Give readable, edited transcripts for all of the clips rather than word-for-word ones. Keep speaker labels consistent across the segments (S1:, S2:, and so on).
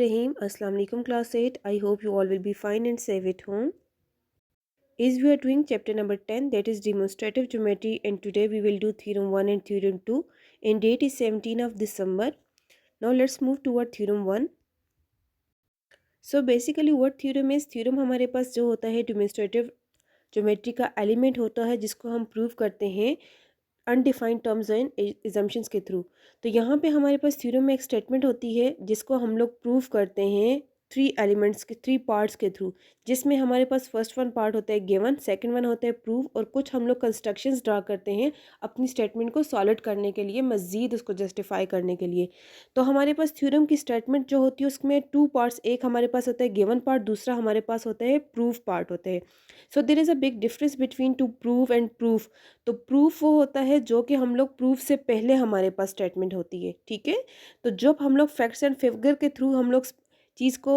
S1: Rahim. Assalamu alaikum class 8. I hope you all will be fine and safe at home. As we are doing chapter number 10, that is demonstrative geometry, and today we will do theorem 1 and theorem 2, and date is 17 of December. Now let's move toward theorem 1. So basically what theorem is, theorem हमारे पास जो होता है demonstrative geometry का element होता है जिसको हम prove करते हैं अनडिफाइंड टर्म्स एंड एजम्पशंस के थ्रू। तो यहाँ पे हमारे पास थ्योरम में एक स्टेटमेंट होती है जिसको हम लोग प्रूव करते हैं थ्री पार्ट्स के थ्रू, जिसमें हमारे पास फर्स्ट वन पार्ट होता है गिवन, सेकंड वन होता है प्रूव, और कुछ हम लोग कंस्ट्रक्शंस ड्रा करते हैं अपनी स्टेटमेंट को सॉलिड करने के लिए, मज़ीद उसको जस्टिफाई करने के लिए। तो हमारे पास थ्योरम की स्टेटमेंट जो होती है उसमें टू पार्ट्स, एक हमारे पास होता है गिवन पार्ट, दूसरा हमारे पास होता है प्रूफ पार्ट होता है। So there is a big difference between to prove and proof. तो प्रूफ वो होता है जो कि हम लोग प्रूफ से पहले हमारे पास स्टेटमेंट होती है, ठीक है। तो जब हम लोग फैक्ट्स एंड फिगर के थ्रू हम लोग चीज़ को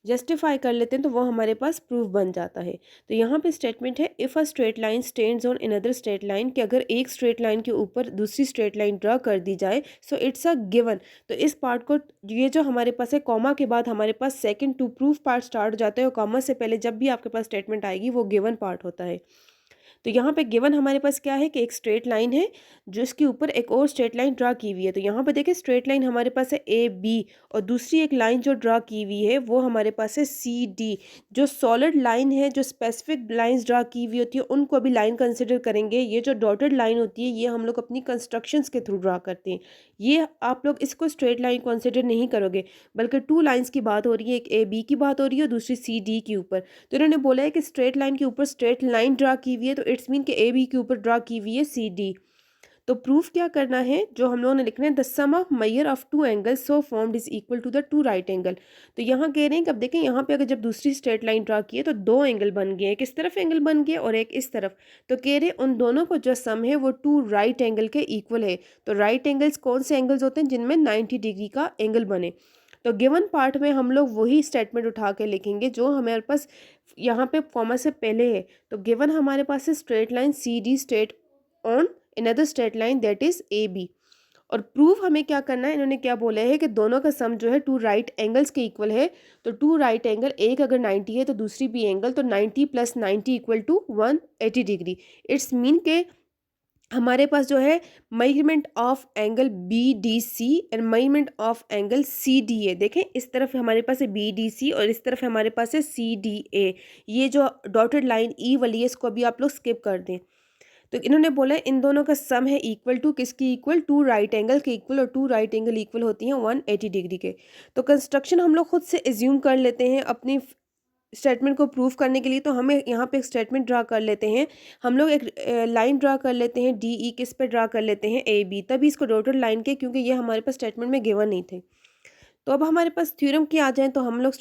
S1: जस्टिफाई कर लेते हैं तो वो हमारे पास प्रूफ बन जाता है। तो यहाँ पे स्टेटमेंट है, if a straight line stands on another straight line, कि अगर एक स्ट्रेट लाइन के ऊपर दूसरी स्ट्रेट लाइन ड्रा कर दी जाए, सो इट्स अ गिवन। तो इस पार्ट को, ये जो हमारे पास है, कॉमा के बाद हमारे पास second to proof part start हो जाता है, और कॉमा से पहले जब भी आपके पास स्टेटमेंट आएगी वो गिवन पार्ट होता है। तो यहाँ पे गिवन हमारे पास क्या है कि एक स्ट्रेट लाइन है जिसके ऊपर एक और स्ट्रेट लाइन ड्रा की हुई है। तो यहाँ पे देखिए स्ट्रेट लाइन हमारे पास है ए बी, और दूसरी एक लाइन जो ड्रा की हुई है वो हमारे पास है सी डी। जो सॉलिड लाइन है, जो स्पेसिफिक लाइंस ड्रा की हुई होती है, उनको अभी लाइन कंसिडर करेंगे। ये जो डॉटेड लाइन होती है ये हम लोग अपनी कंस्ट्रक्शंस के थ्रू ड्रा करते हैं। ये आप लोग इसको स्ट्रेट लाइन कंसिडर नहीं करोगे, बल्कि टू लाइन्स की बात हो रही है, एक ए बी की बात हो रही है और दूसरी सी डी के ऊपर। तो इन्होंने बोला है कि स्ट्रेट लाइन के ऊपर स्ट्रेट लाइन ड्रा की हुई है, तो इट्स मीन कि ए बी के ऊपर ड्रा की हुई है सी डी। तो प्रूफ क्या करना है, जो हम लोगों ने लिखना है, the sum of measure of two angles so formed is equal to the two right angle. तो यहाँ कह रहे हैं कि अब देखें यहाँ पे अगर जब दूसरी स्ट्रेट लाइन ड्रा की है तो दो एंगल बन गए, एक इस तरफ एंगल बन गया और एक इस तरफ। तो कह रहे हैं उन दोनों को जो सम है वो टू राइट एंगल के इक्वल है। तो राइट एंगल्स कौन से एंगल्स होते हैं, जिनमें 90 डिग्री का एंगल बने। तो गिवन पार्ट में हम लोग वही स्टेटमेंट उठा के लिखेंगे जो हमारे पास यहाँ पे कॉमा से पहले है। तो गिवन हमारे पास है straight line C D straight on another straight line that is A B. और प्रूफ हमें क्या करना है, इन्होंने क्या बोला है कि दोनों का सम जो है टू राइट एंगल्स के इक्वल है। तो टू राइट एंगल, एक अगर 90 है तो दूसरी भी एंगल, तो 90 plus 90 equal to 180 degree. It's mean के हमारे पास जो है measurement of angle B D C and measurement of angle C D A. देखें इस तरफ हमारे पास है बी डी सी और इस तरफ हमारे पास है सी डी ए। ये जो डॉटेड लाइन ई वाली है इसको अभी आप लोग स्किप कर दें। तो इन्होंने बोला है इन दोनों का सम है इक्वल टू किसकी इक्वल, टू राइट एंगल के इक्वल, और टू राइट एंगल इक्वल होती हैं 180 डिग्री के। तो कंस्ट्रक्शन हम लोग खुद से एज्यूम कर लेते हैं अपनी स्टेटमेंट को प्रूव करने के लिए। तो हमें यहाँ पे एक स्टेटमेंट ड्रा कर लेते हैं, हम लोग एक लाइन ड्रा कर लेते हैं डी ई, किस पे ड्रा कर लेते हैं ए बी, तभी इसको डॉटेड लाइन के, क्योंकि ये हमारे पास स्टेटमेंट में गिवन नहीं थे। तो अब हमारे पास थ्योरम की आ जाए तो हम लोग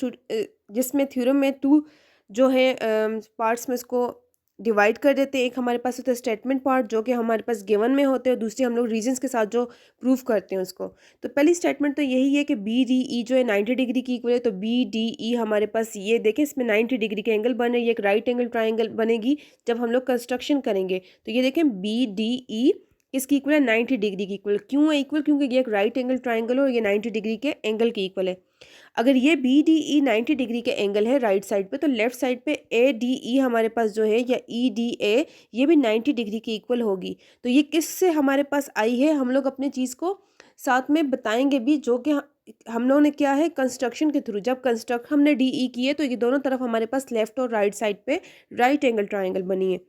S1: जिसमें थ्योरम में टू जो है पार्ट्स में इसको डिवाइड कर देते हैं। एक हमारे पास होता है स्टेटमेंट पार्ट जो कि हमारे पास गिवन में होते हैं, और दूसरे हम लोग रीजंस के साथ जो प्रूफ करते हैं उसको। तो पहली स्टेटमेंट तो यही है कि बी डी ई जो है 90 डिग्री की इक्वल है। तो बी डी ई हमारे पास ये देखें इसमें 90 डिग्री के एंगल बन रहे हैं, ये एक राइट एंगल ट्राइंगल बनेगी जब हम लोग कंस्ट्रक्शन करेंगे। तो ये देखें बी डी ई किसकी इक्वल है, 90 डिग्री की इक्वल। क्यों है इक्वल, क्योंकि ये एक राइट एंगल ट्राइंगल और ये 90 डिग्री के एंगल के इक्वल है। अगर ये बी डी ई 90 डिग्री के एंगल है राइट साइड पे, तो लेफ्ट साइड पे ए डी ई हमारे पास जो है, या ई डी ए, ये भी 90 डिग्री की इक्वल होगी। तो ये किससे हमारे पास आई है, हम लोग अपने चीज़ को साथ में बताएंगे भी, जो कि हम लोगों ने क्या है कंस्ट्रक्शन के थ्रू जब कंस्ट्रक्ट हमने डी ई की है तो ये दोनों तरफ हमारे पास लेफ्ट और राइट साइड पे राइट एंगल ट्राइंगल बनी है।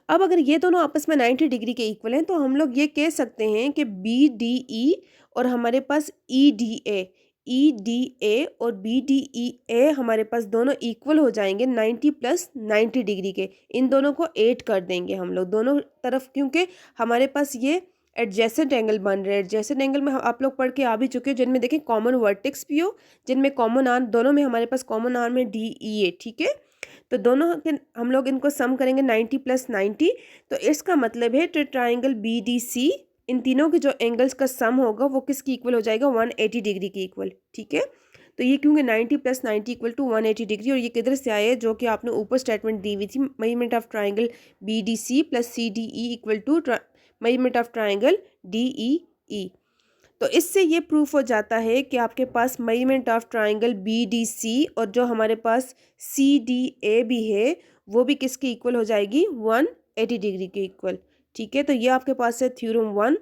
S1: अब अगर ये दोनों आपस में 90 डिग्री के इक्वल हैं तो हम लोग ये कह सकते हैं कि बी डी ई और हमारे पास ई डी ए और बी डी ई ए हमारे पास दोनों इक्वल हो जाएंगे 90 प्लस 90 डिग्री के। इन दोनों को ऐड कर देंगे हम लोग दोनों तरफ, क्योंकि हमारे पास ये एडजेसेंट एंगल बन रहे हैं। एडजेसेंट एंगल में आप लोग पढ़ के आ भी चुके हो, जिनमें देखें कॉमन वर्टेक्स भी हो, जिनमें कॉमन आर्म, दोनों में हमारे पास कॉमन आर्म है डी ई ए, ठीक है। तो दोनों के हम लोग इनको सम करेंगे 90 प्लस 90। तो इसका मतलब है ट्राइंगल बी डी सी, इन तीनों के जो एंगल्स का सम होगा वो किसकी इक्वल हो जाएगा, 180 डिग्री की इक्वल, ठीक है। तो ये क्योंकि 90 प्लस 90 इक्वल टू 180 डिग्री, और ये किधर से आए, जो कि आपने ऊपर स्टेटमेंट दी हुई थी, measurement of triangle B D C plus C D E equal to measurement of triangle D E E. तो इससे ये प्रूफ हो जाता है कि आपके पास measurement of triangle B D C और जो हमारे पास सी डी ए भी है वो भी किसके इक्वल हो जाएगी 180 डिग्री के इक्वल। ठीक है, तो ये आपके पास है थ्योरम 1।